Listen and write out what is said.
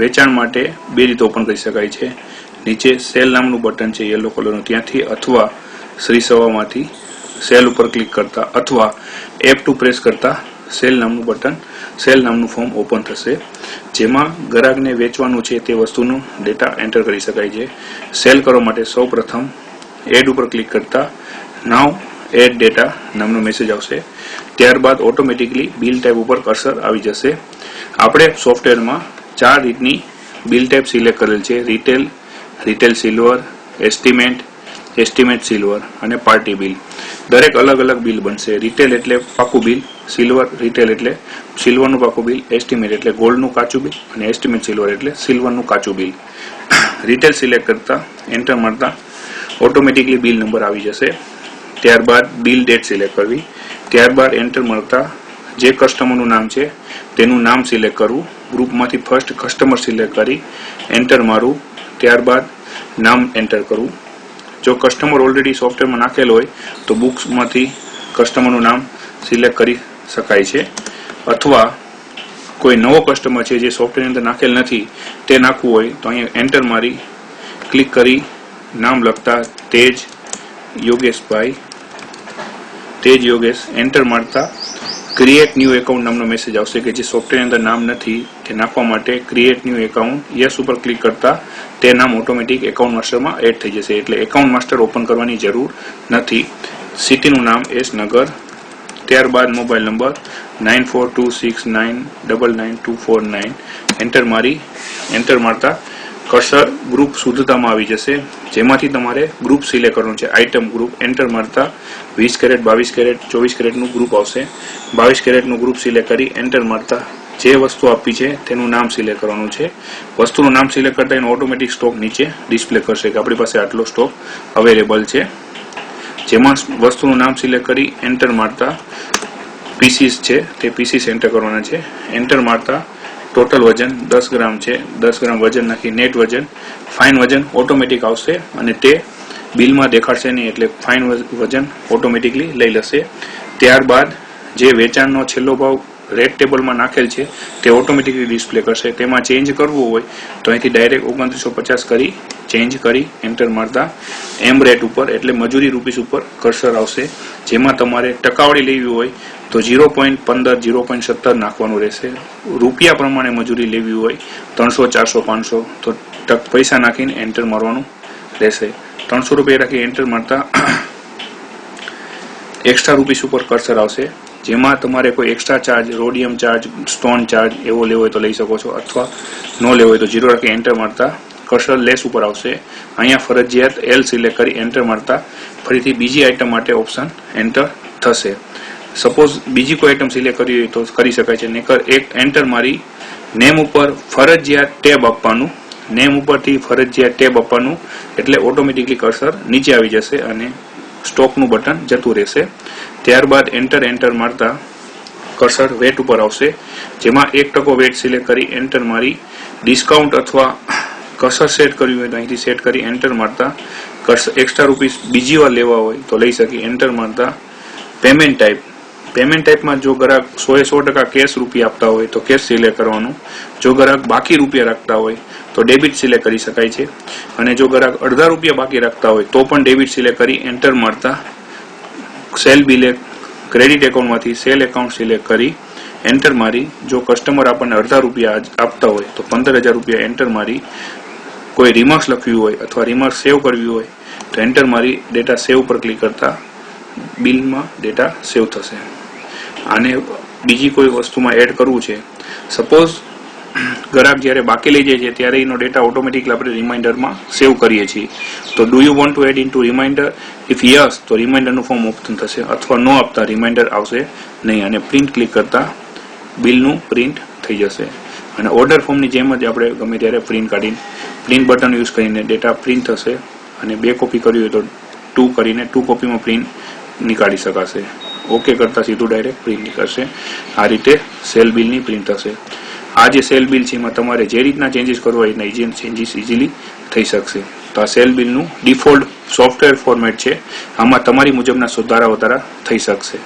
વેચાણ માટે બે રીતે ઓપન કરી શકાય છે। નીચે સેલ નામનું બટન છે યલો કલરનું, ત્યાંથી અથવા શ્રી સવામાંથી સેલ ઉપર ક્લિક કરતા અથવા F2 પ્રેસ કરતા સેલ નામનું બટન, સેલ નામનું ફોર્મ ઓપન થશે, જેમાં ગ્રાહકને વેચવાનું છે તે વસ્તુનો ડેટા એન્ટર કરી શકાય છે। સેલ કરવા માટે સૌ પ્રથમ એડ ઉપર ક્લિક કરતા નાવ એડ ડેટા નામનો મેસેજ આવશે। ત્યારબાદ ઓટોમેટિકલી બિલ ટાઈપ ઉપર કર્સર આવી જશે। આપણે સોફ્ટવેરમાં 4 રીતની બિલ ટાઈપ સિલેક્ટ કરેલ છે: retail, retail silver, estimate silver અને પાર્ટી બિલ। દરેક અલગ અલગ બિલ બનશે। રિટેલ એટલે પાકું બિલ, સિલ્વર રિટેલ એટલે સિલ્વરનું પાકું બિલ, એસ્ટિમેટ એટલે ગોલ્ડનું કાચું બિલ અને એસ્ટિમેટ સિલ્વર એટલે સિલ્વરનું કાચું બિલ। રિટેલ સિલેક્ટ કરતા એન્ટર મારતા ઓટોમેટિકલી બિલ નંબર આવી જશે। ત્યારબાદ બિલ ડેટ સિલેક્ટ કરવી, ત્યારબાદ એન્ટર મળતા જે કસ્ટમરનું નામ છે તેનું નામ સિલેક્ટ કરવું। ગ્રુપમાંથી ફર્સ્ટ કસ્ટમર સિલેક્ટ કરી એન્ટર મારવું, ત્યારબાદ નામ એન્ટર કરવું। જો કસ્ટમર ઓલરેડી સોફ્ટવેરમાં નાખેલ હોય તો બુક્સમાંથી કસ્ટમરનું નામ સિલેક્ટ કરી શકાય છે, અથવા કોઈ નવો કસ્ટમર છે જે સોફ્ટવેરની અંદર નાખેલ નથી તે નાખવું હોય તો અહીંયા એન્ટર મારી ક્લિક કરી નામ લખતા તેજ યોગેશ એન્ટર મારતા ક્રિએટ ન્યૂ એકાઉન્ટ નામનો મેસેજ આવશે કે જે સોફ્ટવેરની અંદર નામ નથી તે નાખવા માટે ક્રિએટ ન્યૂ એકાઉન્ટ યસ ઉપર ક્લિક કરતા તે નામ ઓટોમેટિક એકાઉન્ટ માસ્ટરમાં એડ થઈ જશે, એટલે એકાઉન્ટ માસ્ટર ઓપન કરવાની જરૂર નથી। સિટીનું નામ એસ નગર, ત્યારબાદ મોબાઈલ નંબર 9426999249 એન્ટર મારતા કર્સર ગ્રુપ શુદ્ધતામાં આવી જશે, જેમાંથી તમારે ગ્રુપ સિલેક્ટ કરવાનું છે, આઇટમ ગ્રુપ। એન્ટર મારતા 20 કેરેટ, 22 કેરેટ, 24 કેરેટનું ગ્રુપ આવશે। 22 કેરેટનું ગ્રુપ સિલેક્ટ કરી એન્ટર મારતા જે વસ્તુ આપી છે તેનું નામ સિલેક્ટ કરવાનું છે। વસ્તુનું નામ સિલેક્ટ કરતા એનો ઓટોમેટિક સ્ટોક નીચે ડિસ્પ્લે કરશે કે આપણી પાસે આટલો સ્ટોક અવેલેબલ છે, જેમાં વસ્તુનું નામ સિલેક્ટ કરી એન્ટર મારતા પીસીસ છે તે પીસીસ એન્ટર કરવાના છે। એન્ટર મારતા ટોટલ વજન 10 ગ્રામ છે, 10 ગ્રામ વજન નાખી નેટ વજન, ફાઇન વજન ઓટોમેટિક આવશે અને તે બિલમાં દેખાડશે નહીં, એટલે ફાઇન વજન ઓટોમેટિકલી લઈ લેશે। ત્યારબાદ જે વેચાણનો છેલ્લો ભાવ રેટ ટેબલમાં નાખેલ છે તે ઓટોમેટિકલી ડિસ્પ્લે કરશે। તેમાં ચેન્જ કરવું હોય તો અહીંથી ડાયરેક્ટ 2950 કરી ચેન્જ કરી એન્ટર મારતા એમ રેટ ઉપર એટલે મજૂરી રૂપીસ ઉપર કર્સર આવશે, જેમાં તમારે ટકાવાળી લેવી હોય તો 0.15, 0.17 નાખવાનું રહેશે। રૂપિયા પ્રમાણે મજૂરી લેવી હોય 300, 400, 500 તો પૈસા નાખીને એન્ટર મારવાનું રહેશે। 300 રૂપિયા રાખી એન્ટર મારતા એક્સ્ટ્રા રૂપીસ ઉપર કર્સર આવશે, જેમાં તમારે કોઈ extra charge, rhodium charge, stone charge એવો લેવો હોય તો લઈ શકો છો, અથવા ન લેવો હોય તો 0 રાખી એન્ટર મારતા કર્સર લેસ ઉપર આવશે। અહીંયા ફરજિયાત એલ સિલેક્ટ કરી એન્ટર મારતા ફરીથી બીજી આઇટમ માટે ઓપ્શન એન્ટર થશે। સપોઝ બીજી કોઈ આઇટમ સિલેક્ટ કરવી હોય તો કરી શકાય છે, નહીતર એક એન્ટર મારી નેમ ઉપર ફરજિયાત ટેબ આપવાનું, નેમ ઉપરથી ફરજિયાત ટેબ આપવાનું એટલે ઓટોમેટિકલી કર્સર નીચે આવી જશે અને સ્ટોકનું બટન જતું રહેશે। ત્યારબાદ એન્ટર મારતા કર્સર વેટ ઉપર આવશે, જેમાં 1% વેટ સિલેક્ટ કરી એન્ટર મારી ડિસ્કાઉન્ટ અથવા કર્સર સેટ કર્યું હોય તો અહીંથી સેટ કરી એન્ટર મારતા કર્સર એક્સ્ટ્રા રૂપીસ બીજી વાર લેવા હોય તો લઈ શકી એન્ટર મારતા પેમેન્ટ ટાઈપમાં જો ગ્રાહક 100% કેશ રૂપિયા આપતા હોય તો કેશ સિલેક્ટ કરવાનું, જો ગ્રાહક બાકી રૂપિયા રાખતા હોય તો ડેબિટ સિલેક્ટ કરી શકાય છે, અને જો ગ્રાહક અડધા રૂપિયા બાકી રાખતા હોય તો પણ ડેબિટ સિલેક્ટ કરી એન્ટર મારતા સેલ બિલે ક્રેડિટ એકાઉન્ટમાંથી સેલ એકાઉન્ટ સિલેક્ટ કરી એન્ટર મારી જો કસ્ટમર આપણને અડધા રૂપિયા આપતા હોય તો 15,000 રૂપિયા એન્ટર મારી કોઈ રિમાર્ક્સ લખ્યું હોય અથવા રિમાર્ક્સ સેવ કરવી હોય તો એન્ટર મારી ડેટા સેવ પર ક્લિક કરતા બિલમાં ડેટા સેવ થશે। આને બીજી કોઈ વસ્તુમાં એડ કરવું છે, સપોઝ ગ્રાહક જ્યારે બાકી લઈ જાય છે ત્યારે એનો ડેટા ઓટોમેટિકલી આપણે રિમાઇન્ડરમાં સેવ કરીએ છીએ, તો do you want to add in to reminder? If yes તો રિમાઇન્ડરનું ફોર્મ ઓપન થશે, અથવા નો આપતા રિમાઇન્ડર આવશે નહીં, અને પ્રિન્ટ ક્લિક કરતા બિલનું પ્રિન્ટ થઈ જશે। અને ઓર્ડર ફોર્મની જેમ જ આપણે ગમે ત્યારે પ્રિન્ટ કાઢીને પ્રિન્ટ બટન યુઝ કરીને ડેટા પ્રિન્ટ થશે, અને 2 કોપી કરવી હોય તો 2 કરીને 2 કોપીમાં પ્રિન્ટ નીકાળી શકાશે। ઓકે કરતા સીધું ડાયરેક્ટ પ્રિન્ટ નીકળશે। આ રીતે સેલ બિલની પ્રિન્ટ થશે। આ જે સેલ બિલ છે એમાં તમારે જે રીતના ચેન્જીસ કરવા હોય એના ચેન્જીસ ઇઝીલી થઈ શકશે। તો આ સેલ બિલનું ડિફોલ્ટ સોફ્ટવેર ફોર્મેટ છે, આમાં તમારી મુજબના સુધારા વધારા થઈ શકશે।